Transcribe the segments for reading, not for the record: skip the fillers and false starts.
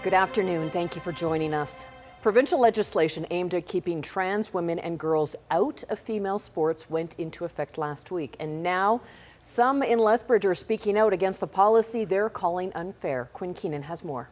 Good afternoon. Thank you for joining us. Provincial legislation aimed at keeping trans women and girls out of female sports went into effect last week. And now some in Lethbridge are speaking out against the policy they're calling unfair. Quinn Keenan has more.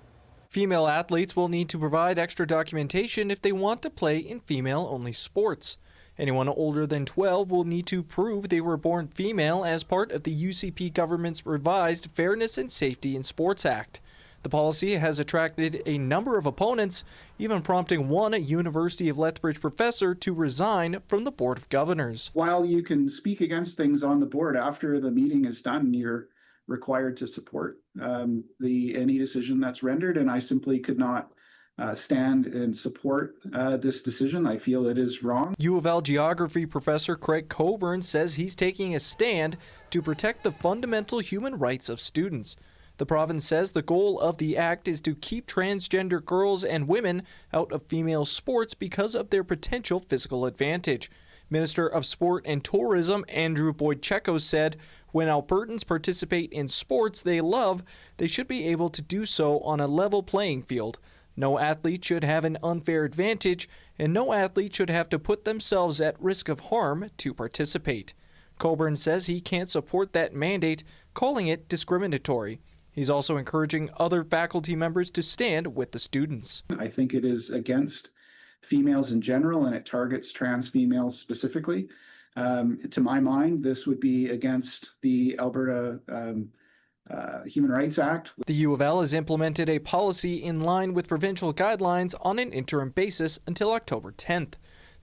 Female athletes will need to provide extra documentation if they want to play in female-only sports. Anyone older than 12 will need to prove they were born female as part of the UCP government's revised Fairness and Safety in Sports Act. The policy has attracted a number of opponents, even prompting one University of Lethbridge professor to resign from the Board of Governors. While you can speak against things on the board after the meeting is done, you're required to support any decision that's rendered, and I simply could not stand and support this decision. I feel it is wrong. U of L geography professor Craig Coburn says he's taking a stand to protect the fundamental human rights of students. The province says the goal of the act is to keep transgender girls and women out of female sports because of their potential physical advantage. Minister of Sport and Tourism Andrew Boyd-Checo said, when Albertans participate in sports they love, they should be able to do so on a level playing field. No athlete should have an unfair advantage, and no athlete should have to put themselves at risk of harm to participate. Coburn says he can't support that mandate, calling it discriminatory. He's also encouraging other faculty members to stand with the students. I think it is against females in general, and it targets trans females specifically. To my mind, this would be against the Alberta Human Rights Act. The U of L has implemented a policy in line with provincial guidelines on an interim basis until October 10th.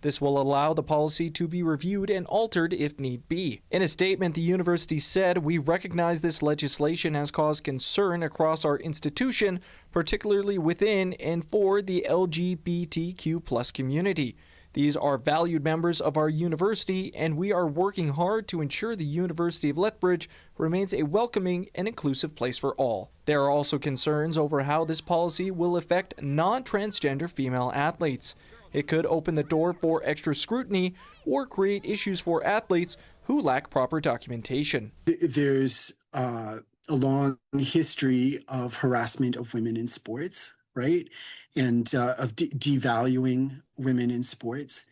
This will allow the policy to be reviewed and altered if need be. In a statement, the university said, "We recognize this legislation has caused concern across our institution, particularly within and for the LGBTQ+ community. These are valued members of our university, and we are working hard to ensure the University of Lethbridge remains a welcoming and inclusive place for all." There are also concerns over how this policy will affect non-transgender female athletes. It could open the door for extra scrutiny or create issues for athletes who lack proper documentation. There's a long history of harassment of women in sports, right? And of devaluing women in sports.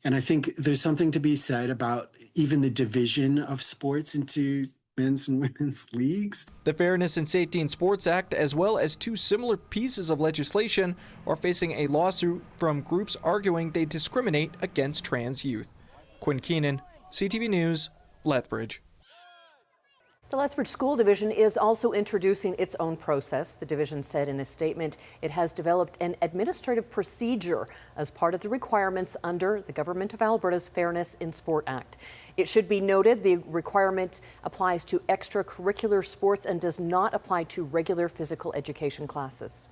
And I think there's something to be said about even the division of sports into men's and women's leagues. The Fairness and Safety in Sports Act, as well as two similar pieces of legislation, are facing a lawsuit from groups arguing they discriminate against trans youth. Quinn Keenan, CTV News, Lethbridge. The Lethbridge School Division is also introducing its own process. The division said in a statement it has developed an administrative procedure as part of the requirements under the Government of Alberta's Fairness in Sport Act. It should be noted the requirement applies to extracurricular sports and does not apply to regular physical education classes.